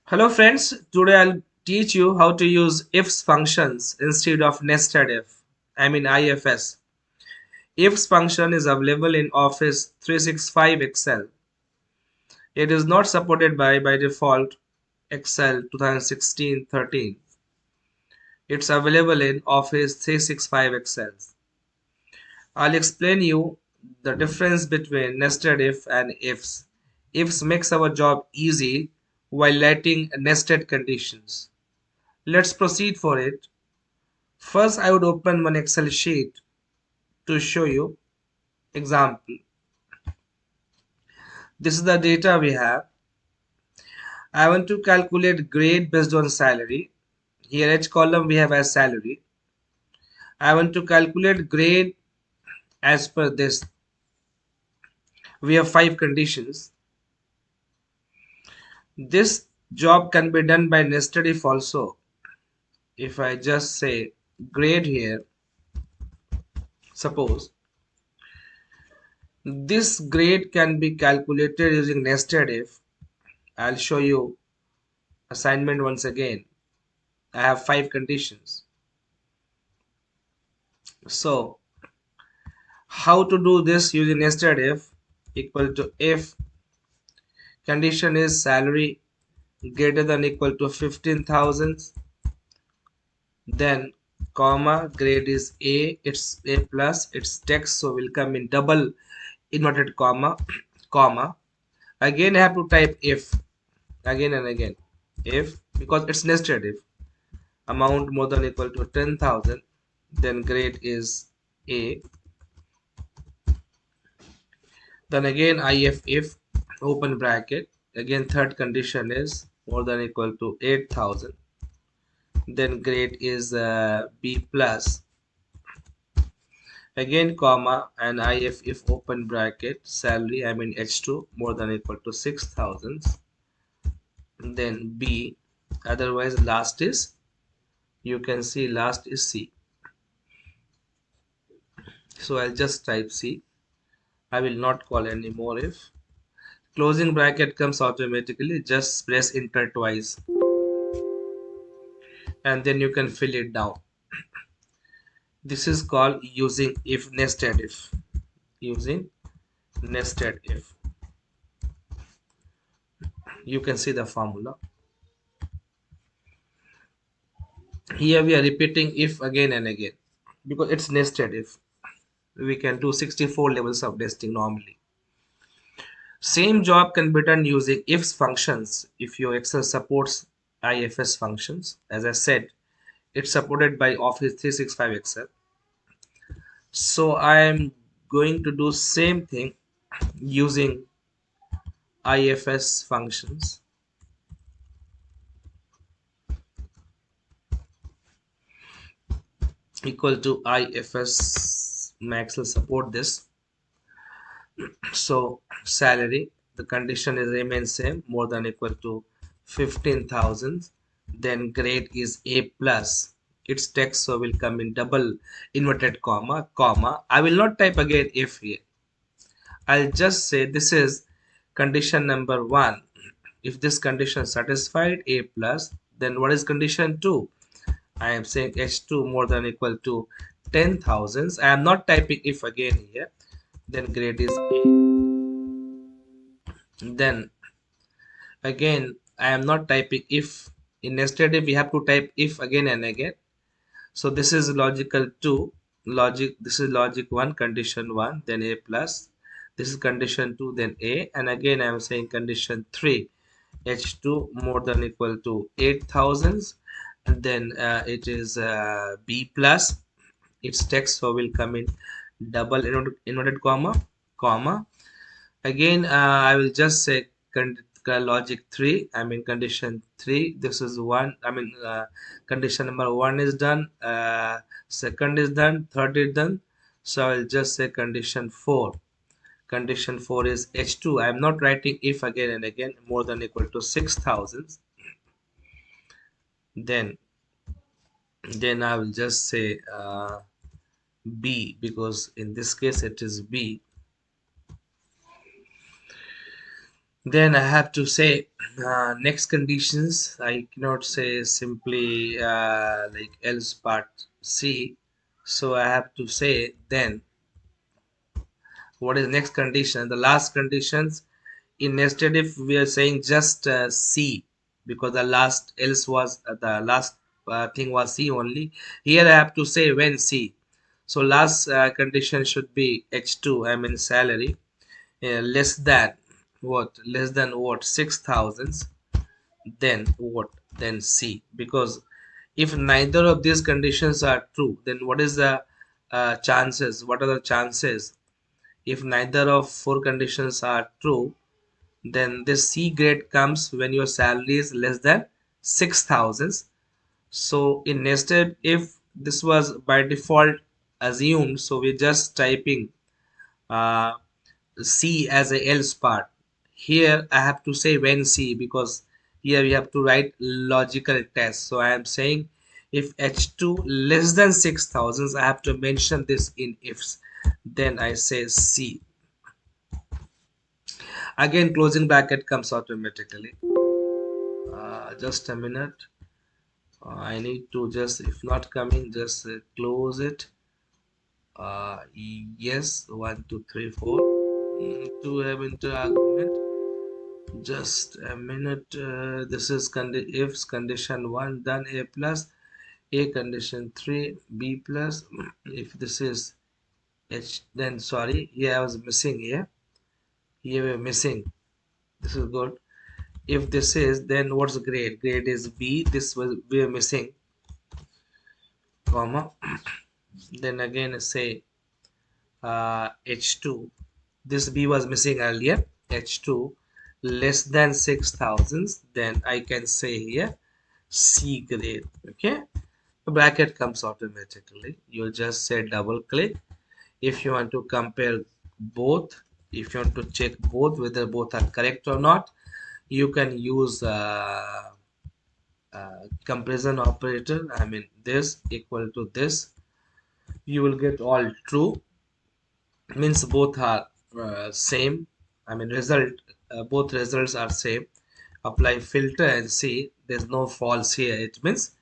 Hello friends, today I'll teach you how to use ifs functions instead of nested if. IFS. Ifs function is available in Office 365 Excel. It is not supported by default Excel 2016-13. It's available in Office 365 Excel. I'll explain you the difference between nested if and ifs. Ifs makes our job easy while letting nested conditions. Let's proceed for it. First, I would open one Excel sheet to show you example. This is the data we have. I want to calculate grade based on salary. Here each column we have as salary. I want to calculate grade as per this. We have 5 conditions. This job can be done by nested if also. If I just say grade here, suppose this grade can be calculated using nested if. I'll show you assignment once again. I have 5 conditions. So how to do this using nested if equal to if condition is salary greater than equal to 15,000, then comma grade is A, it's A plus, it's text, so will come in double inverted comma. Again I have to type if again and again, if, because it's nested if amount more than equal to 10,000, then grade is A. Then again if open bracket, again third condition is more than equal to 8,000, then grade is B plus, again comma, and if open bracket salary H2 more than equal to 6,000, then B, otherwise last is, you can see last is C. So I'll just type C. I will not call anymore if. Closing bracket comes automatically, just press enter twice and then you can fill it down. This is called using if nested if. Using nested if. You can see the formula. Here we are repeating if again and again because it's nested if. We can do 64 levels of nesting normally. Same job can be done using ifs functions if your Excel supports IFS functions. As I said, it's supported by Office 365 Excel. So I am going to do same thing using IFS functions. Equal to IFS. Max will support this. So salary, the condition is remain same, more than equal to 15,000. Then grade is A plus. Its text so will come in double inverted comma. I will not type again if here. I'll just say this is condition number 1. If this condition satisfied A plus, then what is condition 2? I am saying H2 more than equal to 10,000. I am not typing if again here. Then grade is A. Then again I am not typing if. In nested if we have to type if again and again. So this is logical 2. This is logic 1, condition 1, then A plus. This is condition 2, then A, and again I am saying condition 3, H2 more than equal to 8,000, and then it is B plus. Its text so will come in double inverted comma. Again I will just say logic 3, condition 3. This is 1, condition number 1 is done, second is done, third is done. So I will just say condition 4. Condition 4 is H2. I am not writing if again and again, more than equal to 6,000. Then I will just say B, because in this case it is B. Then I have to say next conditions. I cannot say simply like else part C. So I have to say then what is next condition. The last conditions in nested if we are saying just C, because the last else was the last thing was C only. Here I have to say when C. So last condition should be H2, I mean salary, less than what, less than what, 6,000, then what, then C. Because if neither of these conditions are true, then what is the chances, what are the chances? If neither of four conditions are true, then this C grade comes when your salary is less than 6,000. So in nested if this was by default assumed, so we're just typing uh, C as a else part. Here I have to say when C, because here we have to write logical test. So I am saying if H2 less than 6,000, I have to mention this in ifs. Then I say C. Again, closing bracket comes automatically. Just a minute. I need to just, if not coming, just close it. Yes, 1, 2, 3, 4. To have into argument. Just a minute. This is ifs condition 1 done. A plus, A condition 3, B plus. If this is H, then sorry, here I was missing here. Here we're missing. This is good. If this is, then what's the grade? Grade is B. This was we're missing, comma. Then again say H2. This B was missing earlier. H2 less than 6,000. Then I can say here C grade. Okay. The bracket comes automatically. You just say double click. If you want to compare both, if you want to check both whether both are correct or not, you can use comparison operator. I mean this equal to this, you will get all true, means both are same. I mean result, both results are same. Apply filter and see there's no false here. It means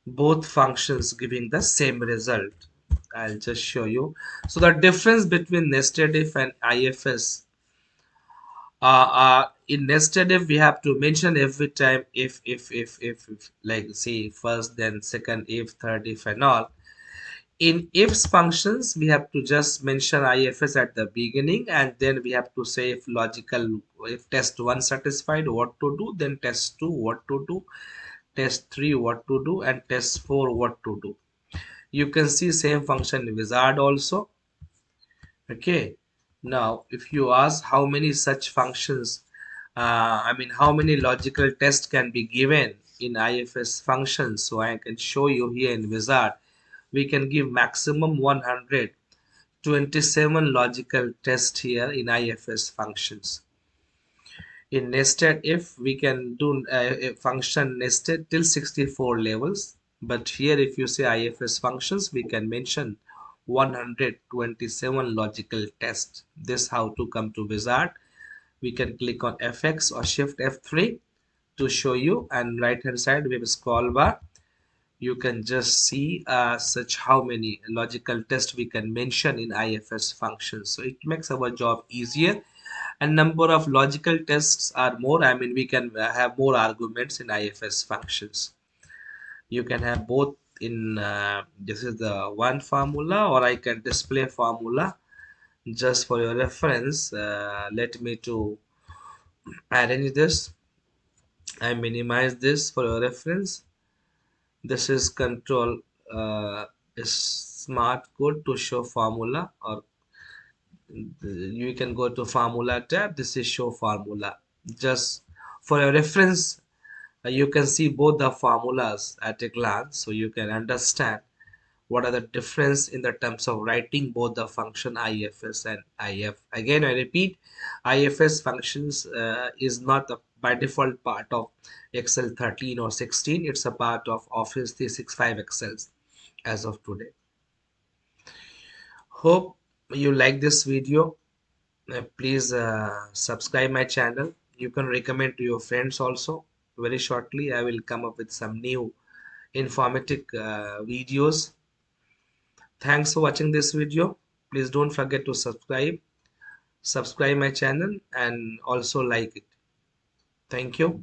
both functions giving the same result. I'll just show you. So the difference between nested if and IFS, in nested if we have to mention every time if like see first then second if third if and all. In ifs functions we have to just mention IFS at the beginning, and then we have to say if logical, if test 1 satisfied what to do, then test 2 what to do, test 3 what to do, and test 4 what to do. You can see same function in wizard also. Okay, now if you ask how many such functions, I mean how many logical tests can be given in IFS functions, so I can show you here in wizard. We can give maximum 127 logical tests here in IFS functions. In nested if we can do a function nested till 64 levels, but here if you say IFS functions we can mention 127 logical tests. This how to come to wizard. We can click on FX or shift F3 to show you, and right hand side we have a scroll bar. You can just see such how many logical tests we can mention in IFS functions. So it makes our job easier, and number of logical tests are more. I mean we can have more arguments in IFS functions. You can have both in this is the one formula, or I can display formula just for your reference. Let me to arrange this. I minimize this for your reference. This is control is smart code to show formula, or you can go to formula tab. This is show formula. Just for your reference, you can see both the formulas at a glance, so you can understand what are the difference in the terms of writing both the function IFS and IF. Again I repeat, IFS functions is not a by default part of Excel 13 or 16. It's a part of Office 365 Excels as of today. Hope you like this video. Please subscribe my channel you can recommend to your friends also. Very shortly I will come up with some new informative videos. Thanks for watching this video. Please don't forget to subscribe my channel and also like it. Thank you.